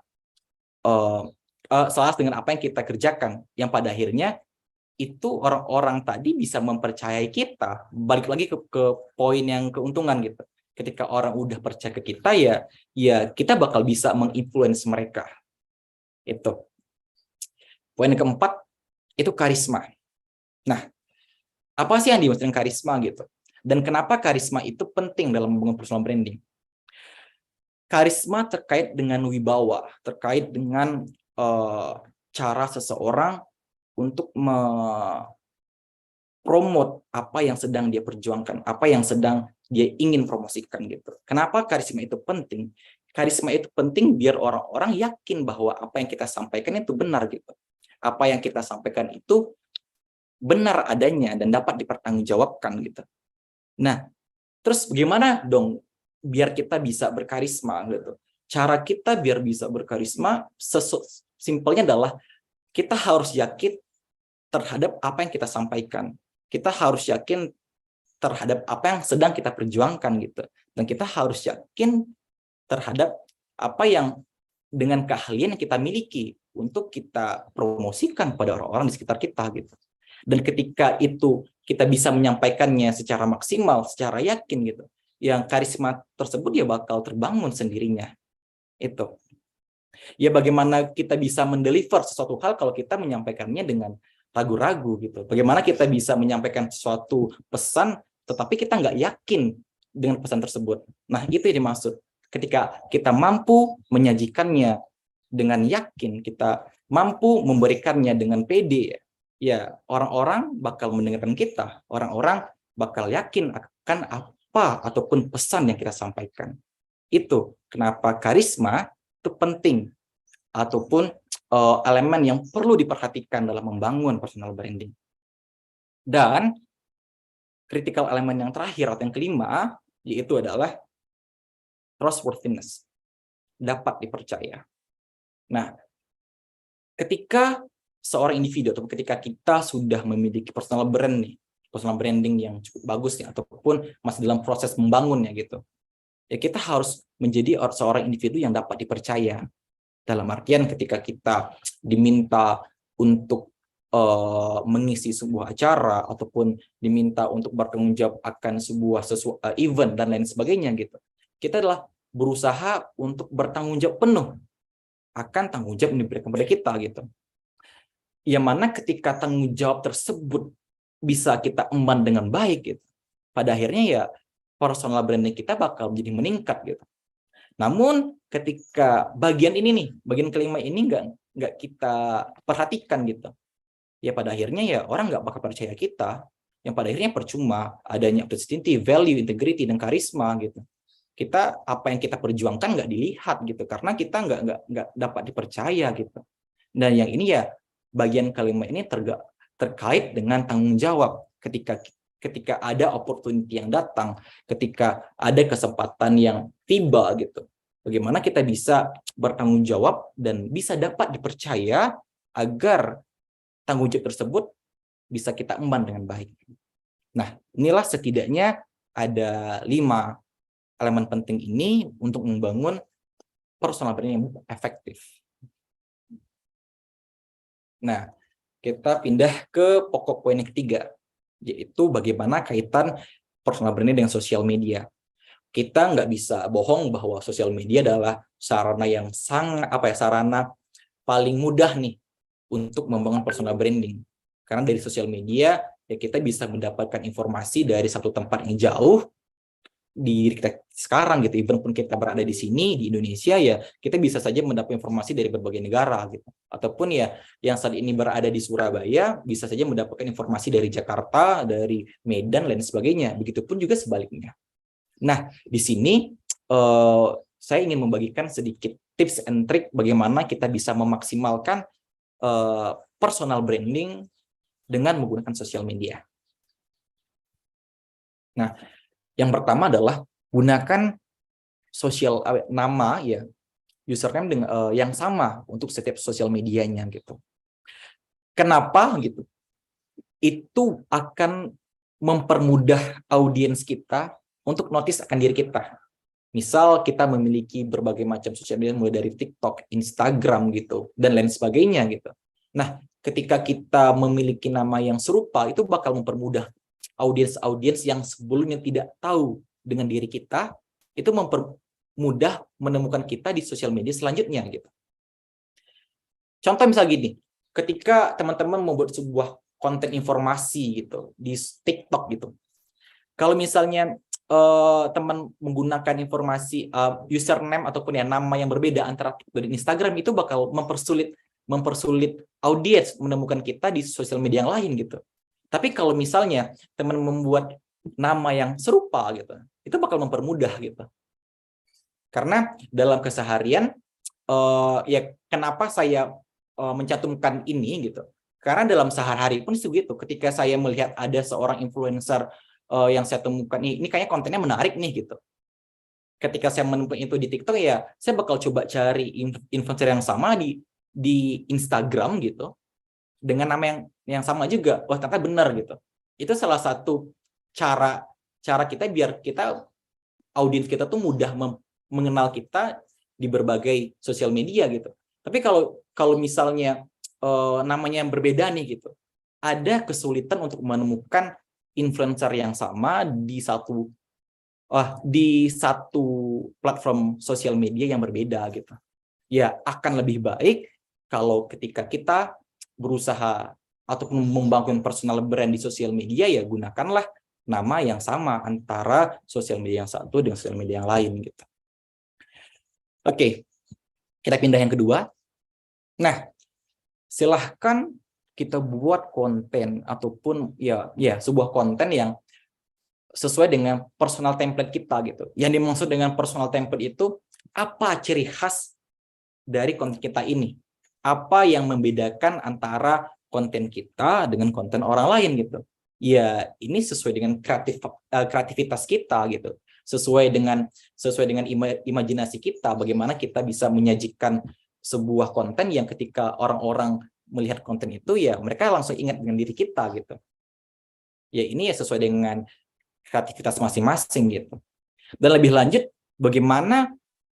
selaras dengan apa yang kita kerjakan, yang pada akhirnya itu orang-orang tadi bisa mempercayai kita. Balik lagi ke poin yang keuntungan gitu. Ketika orang udah percaya ke kita ya kita bakal bisa menginfluence mereka. Itu. Poin yang keempat itu karisma. Nah, apa sih yang dimaksudkan karisma gitu? Dan kenapa karisma itu penting dalam membangun personal branding? Karisma terkait dengan wibawa, terkait dengan cara seseorang untuk promote apa yang sedang dia perjuangkan, apa yang sedang dia ingin promosikan gitu. Kenapa karisma itu penting? Karisma itu penting biar orang-orang yakin bahwa apa yang kita sampaikan itu benar gitu. Apa yang kita sampaikan itu benar adanya dan dapat dipertanggungjawabkan gitu. Nah, terus bagaimana dong biar kita bisa berkarisma gitu? Cara kita biar bisa berkarisma simpelnya adalah kita harus yakin terhadap apa yang kita sampaikan. Kita harus yakin terhadap apa yang sedang kita perjuangkan gitu. Dan kita harus yakin terhadap apa yang dengan keahlian yang kita miliki untuk kita promosikan pada orang-orang di sekitar kita gitu. Dan ketika itu kita bisa menyampaikannya secara maksimal, secara yakin gitu, yang karisma tersebut ya bakal terbangun sendirinya. Itu. Ya bagaimana kita bisa mendeliver sesuatu hal kalau kita menyampaikannya dengan ragu-ragu gitu. Bagaimana kita bisa menyampaikan sesuatu pesan tetapi kita nggak yakin dengan pesan tersebut. Nah, itu yang dimaksud. Ketika kita mampu menyajikannya dengan yakin, kita mampu memberikannya dengan pede, ya orang-orang bakal mendengarkan kita, orang-orang bakal yakin akan apa ataupun pesan yang kita sampaikan. Itu kenapa karisma itu penting, ataupun elemen yang perlu diperhatikan dalam membangun personal branding. Dan critical elemen yang terakhir atau yang kelima, yaitu adalah trustworthiness, dapat dipercaya. Nah, ketika seorang individu atau ketika kita sudah memiliki personal branding yang cukup bagus nih, ataupun masih dalam proses membangunnya gitu, ya kita harus menjadi seorang individu yang dapat dipercaya. Dalam artian ketika kita diminta untuk mengisi sebuah acara ataupun diminta untuk bertanggung jawab akan sebuah event dan lain sebagainya gitu, kita adalah berusaha untuk bertanggung jawab penuh akan tanggung jawab yang diberikan kepada kita gitu. Yang mana ketika tanggung jawab tersebut bisa kita emban dengan baik gitu, pada akhirnya ya personal branding kita bakal menjadi meningkat gitu. Namun ketika bagian ini nih, bagian kelima ini nggak kita perhatikan gitu, ya pada akhirnya ya orang nggak bakal percaya kita, yang pada akhirnya percuma adanya authenticity, value, integrity, dan karisma gitu. Kita apa yang kita perjuangkan nggak dilihat gitu, karena kita nggak dapat dipercaya gitu. Dan yang ini ya bagian kelima ini terkait dengan tanggung jawab. Ketika ada opportunity yang datang, ketika ada kesempatan yang tiba gitu, bagaimana kita bisa bertanggung jawab dan bisa dapat dipercaya agar tanggung jawab tersebut bisa kita emban dengan baik. Nah, inilah setidaknya ada 5 elemen penting ini untuk membangun personal branding yang efektif. Nah, kita pindah ke pokok poin yang ketiga, yaitu bagaimana kaitan personal branding dengan sosial media. Kita nggak bisa bohong bahwa sosial media adalah sarana yang sarana paling mudah nih untuk membangun personal branding. Karena dari sosial media ya kita bisa mendapatkan informasi dari satu tempat yang jauh di kita sekarang gitu. Even pun kita berada di sini di Indonesia ya kita bisa saja mendapat informasi dari berbagai negara gitu. Ataupun ya yang saat ini berada di Surabaya bisa saja mendapatkan informasi dari Jakarta, dari Medan, lain sebagainya. Begitupun juga sebaliknya. Nah, di sini saya ingin membagikan sedikit tips and trick bagaimana kita bisa memaksimalkan personal branding dengan menggunakan sosial media. Nah, yang pertama adalah gunakan nama ya username dengan yang sama untuk setiap sosial medianya gitu. Kenapa gitu? Itu akan mempermudah audiens kita untuk notice akan diri kita. Misal kita memiliki berbagai macam sosial media mulai dari TikTok, Instagram gitu dan lain sebagainya gitu. Nah, ketika kita memiliki nama yang serupa itu bakal mempermudah audiens yang sebelumnya tidak tahu dengan diri kita, itu mempermudah menemukan kita di sosial media selanjutnya gitu. Contoh misal gini, ketika teman-teman membuat sebuah konten informasi gitu di TikTok gitu. Kalau misalnya teman menggunakan informasi username ataupun ya nama yang berbeda antara TikTok dan Instagram, itu bakal mempersulit audiens menemukan kita di sosial media yang lain gitu. Tapi kalau misalnya teman membuat nama yang serupa gitu, itu bakal mempermudah gitu. Karena dalam keseharian ya kenapa saya mencantumkan ini gitu? Karena dalam sehari-hari pun segitu. Ketika saya melihat ada seorang influencer yang saya temukan, ini kayaknya kontennya menarik nih gitu. Ketika saya menemukan itu di TikTok ya, saya bakal coba cari influencer yang sama di Instagram gitu. Dengan nama yang sama juga, wah ternyata benar gitu. Itu salah satu cara kita biar kita audiens kita tuh mudah mengenal kita di berbagai sosial media gitu. Tapi kalau misalnya namanya yang berbeda nih gitu, ada kesulitan untuk menemukan influencer yang sama di satu platform sosial media yang berbeda gitu. Ya akan lebih baik kalau ketika kita berusaha ataupun membangun personal brand di sosial media ya gunakanlah nama yang sama antara sosial media yang satu dengan sosial media yang lain gitu. Oke, kita pindah yang kedua. Nah, silahkan kita buat konten ataupun ya sebuah konten yang sesuai dengan personal template kita gitu. Yang dimaksud dengan personal template itu apa ciri khas dari konten kita ini? Apa yang membedakan antara konten kita dengan konten orang lain gitu? Ya, ini sesuai dengan kreativitas kita gitu. Sesuai dengan imajinasi kita, bagaimana kita bisa menyajikan sebuah konten yang ketika orang-orang melihat konten itu ya mereka langsung ingat dengan diri kita gitu. Ya ini ya sesuai dengan kreativitas masing-masing gitu. Dan lebih lanjut, bagaimana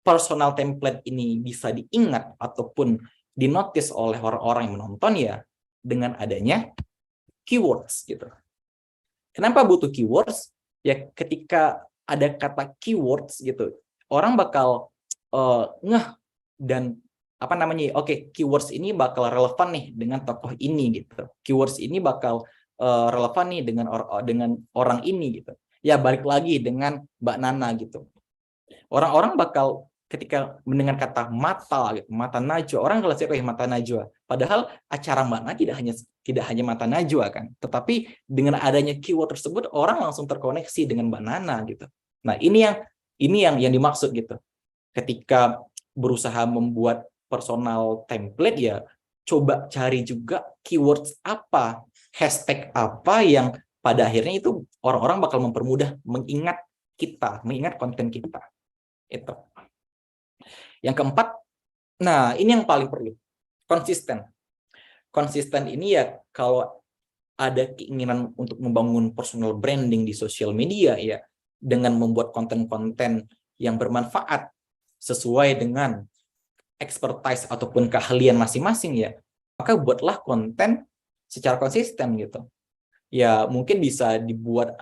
personal template ini bisa diingat ataupun dinotis oleh orang-orang yang menonton ya dengan adanya keywords gitu. Kenapa butuh keywords? Ya ketika ada kata keywords gitu, orang bakal ngeh dan oke, keywords ini bakal relevan nih dengan tokoh ini gitu. Keywords ini bakal relevan nih dengan orang ini gitu. Ya balik lagi dengan Mbak Nana gitu. Orang-orang bakal ketika mendengar kata mata gitu, mata najwa, orang kalau siapa mata najwa. Padahal acara Mbak Nana tidak hanya mata najwa kan, tetapi dengan adanya keyword tersebut orang langsung terkoneksi dengan Mbak Nana gitu. Nah, ini yang dimaksud gitu. Ketika berusaha membuat personal template ya coba cari juga keywords apa, hashtag apa yang pada akhirnya itu orang-orang bakal mempermudah mengingat konten kita. Itu. Yang keempat, nah ini yang paling perlu, konsisten. Konsisten ini ya kalau ada keinginan untuk membangun personal branding di sosial media ya dengan membuat konten-konten yang bermanfaat sesuai dengan expertise ataupun keahlian masing-masing ya, maka buatlah konten secara konsisten gitu. Ya mungkin bisa dibuat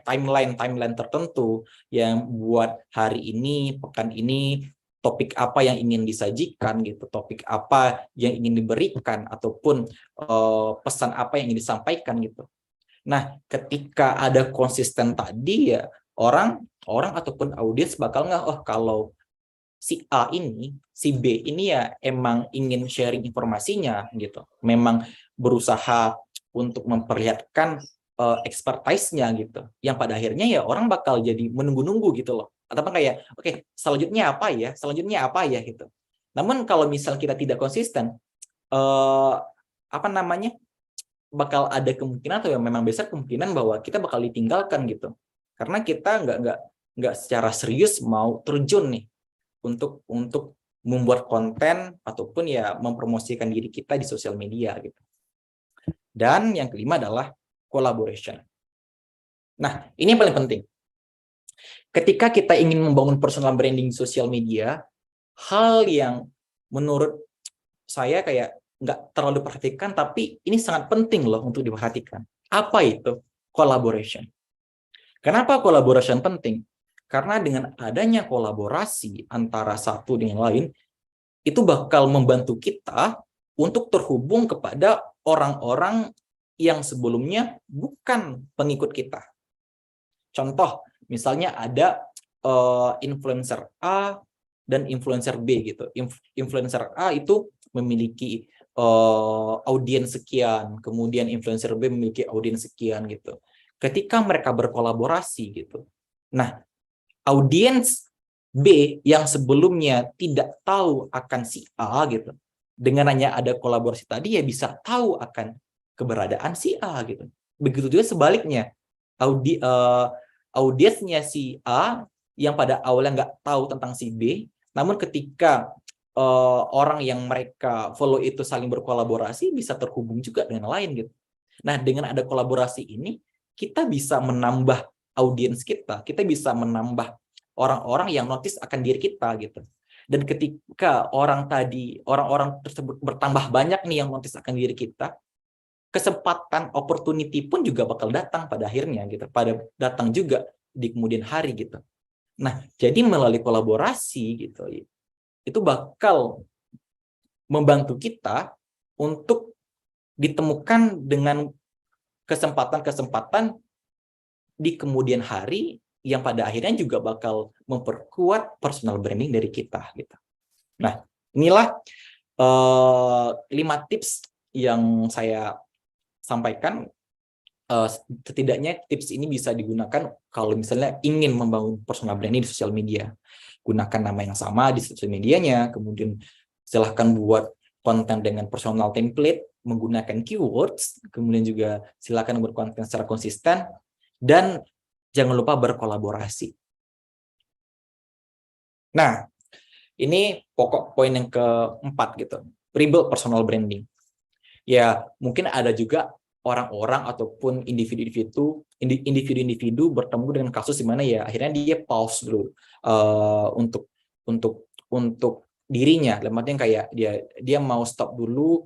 timeline tertentu yang buat hari ini, pekan ini, topik apa yang ingin disajikan gitu, topik apa yang ingin diberikan ataupun pesan apa yang ingin disampaikan gitu. Nah, ketika ada konsisten tadi ya orang ataupun audiens bakal kalau si A ini, si B ini ya emang ingin sharing informasinya gitu. Memang berusaha untuk memperlihatkan expertise-nya gitu. Yang pada akhirnya ya orang bakal jadi menunggu-nunggu gitu loh. Atau kayak, oke, selanjutnya apa ya? Selanjutnya apa ya gitu. Namun kalau misal kita tidak konsisten, bakal ada kemungkinan atau yang memang besar kemungkinan bahwa kita bakal ditinggalkan gitu. Karena kita nggak secara serius mau terjun nih untuk membuat konten ataupun ya mempromosikan diri kita di sosial media gitu. Dan yang kelima adalah collaboration. Nah, ini yang paling penting. Ketika kita ingin membangun personal branding di sosial media, hal yang menurut saya kayak nggak terlalu diperhatikan, tapi ini sangat penting loh untuk diperhatikan. Apa itu? Collaboration. Kenapa collaboration penting? Karena dengan adanya kolaborasi antara satu dengan lain, itu bakal membantu kita untuk terhubung kepada orang-orang yang sebelumnya bukan pengikut kita. Contoh, misalnya ada influencer A dan influencer B gitu. Influencer A itu memiliki audiens sekian, kemudian influencer B memiliki audiens sekian gitu. Ketika mereka berkolaborasi gitu. Nah, audiens B yang sebelumnya tidak tahu akan si A gitu, dengan hanya ada kolaborasi tadi ya bisa tahu akan keberadaan si A gitu. Begitu juga sebaliknya, audiensnya si A yang pada awalnya nggak tahu tentang si B, namun ketika orang yang mereka follow itu saling berkolaborasi bisa terhubung juga dengan lain gitu. Nah, dengan ada kolaborasi ini kita bisa menambah audiens kita bisa menambah orang-orang yang notice akan diri kita gitu. Dan ketika orang-orang tersebut bertambah banyak nih yang notice akan diri kita, kesempatan opportunity pun juga bakal datang pada akhirnya gitu, datang juga di kemudian hari gitu. Nah, jadi melalui kolaborasi gitu, itu bakal membantu kita untuk ditemukan dengan kesempatan-kesempatan di kemudian hari yang pada akhirnya juga bakal memperkuat personal branding dari kita gitu. Nah, inilah 5 tips yang saya sampaikan. Setidaknya tips ini bisa digunakan kalau misalnya ingin membangun personal branding di sosial media. Gunakan nama yang sama di sosial medianya, kemudian silahkan buat konten dengan personal template, menggunakan keywords, kemudian juga silahkan buat konten secara konsisten, dan jangan lupa berkolaborasi. Nah, ini pokok poin yang keempat gitu, rebuild personal branding. Ya, mungkin ada juga orang-orang ataupun individu bertemu dengan kasus di mana ya akhirnya dia pause dulu untuk dirinya, dalam artian kayak dia mau stop dulu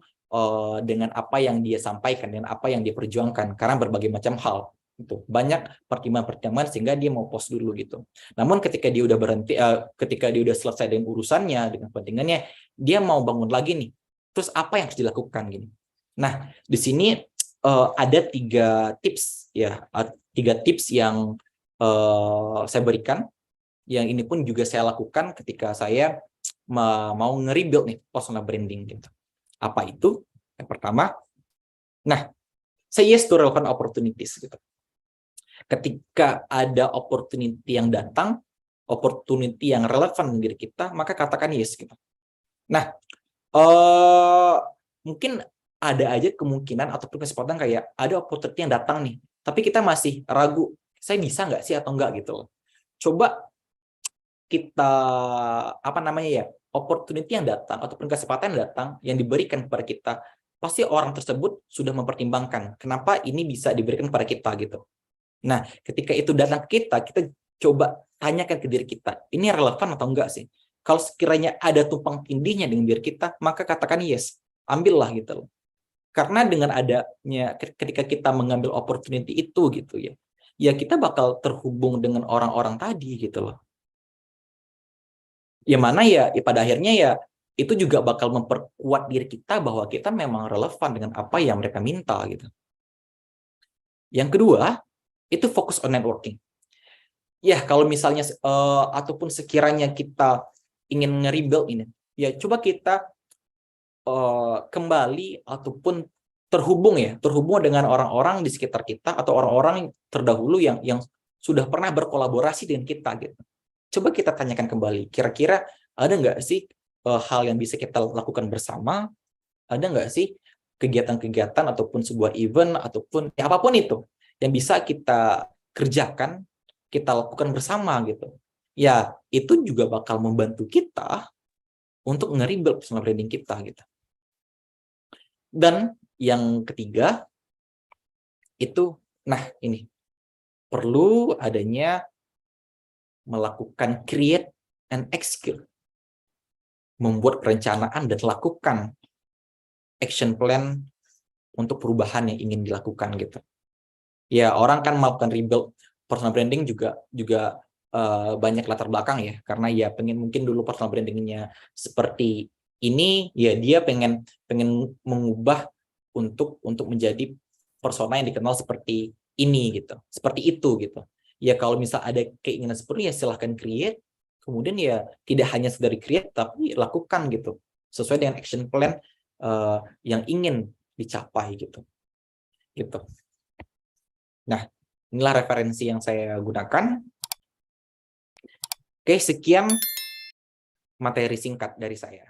dengan apa yang dia sampaikan dan apa yang dia perjuangkan karena berbagai macam hal. Gitu. Banyak pertimbangan-pertimbangan sehingga dia mau pause dulu gitu. Namun ketika dia udah berhenti, ketika dia udah selesai dengan urusannya, dengan pentingannya, dia mau bangun lagi nih. Terus apa yang harus dilakukan gini? Nah, di sini ada 3 tips ya, 3 tips yang saya berikan. Yang ini pun juga saya lakukan ketika saya mau nge-rebuild nih personal branding gitu. Apa itu? Yang pertama, say yes to relevant opportunities gitu. Ketika ada opportunity yang datang, opportunity yang relevan diri kita, maka katakan yes gitu. Nah, mungkin ada aja kemungkinan ataupun kesempatan kayak ada opportunity yang datang nih, tapi kita masih ragu, saya bisa nggak sih atau enggak gitu loh. Coba kita opportunity yang datang ataupun kesempatan yang datang yang diberikan kepada kita, pasti orang tersebut sudah mempertimbangkan kenapa ini bisa diberikan kepada kita gitu. Nah, ketika itu datang ke kita coba tanyakan ke diri kita, ini relevan atau enggak sih? Kalau sekiranya ada tumpang tindihnya dengan diri kita, maka katakan yes, ambillah gitu loh. Karena dengan adanya ketika kita mengambil opportunity itu gitu ya kita bakal terhubung dengan orang-orang tadi gitu loh. Yang mana ya pada akhirnya ya itu juga bakal memperkuat diri kita bahwa kita memang relevan dengan apa yang mereka minta gitu. Yang kedua, itu fokus on networking. Ya, kalau misalnya ataupun sekiranya kita ingin nge-rebuild ini, ya coba kita kembali ataupun terhubung dengan orang-orang di sekitar kita atau orang-orang terdahulu yang sudah pernah berkolaborasi dengan kita gitu. Coba kita tanyakan kembali, kira-kira ada nggak sih hal yang bisa kita lakukan bersama? Ada nggak sih kegiatan-kegiatan ataupun sebuah event ataupun ya, apapun itu yang bisa kita kerjakan, kita lakukan bersama gitu. Ya, itu juga bakal membantu kita untuk nge-rebuild personal branding kita gitu. Dan yang ketiga itu ini perlu adanya melakukan create and execute. Membuat perencanaan dan lakukan action plan untuk perubahan yang ingin dilakukan gitu. Ya, orang kan melakukan rebuild personal branding juga banyak latar belakang ya, karena ya mungkin dulu personal brandingnya seperti ini, ya dia pengen mengubah untuk menjadi persona yang dikenal seperti ini gitu, seperti itu gitu. Ya kalau misal ada keinginan seperti ya silahkan create, kemudian ya tidak hanya sekedar create tapi lakukan gitu, sesuai dengan action plan yang ingin dicapai gitu. Nah, inilah referensi yang saya gunakan. Oke, sekian materi singkat dari saya.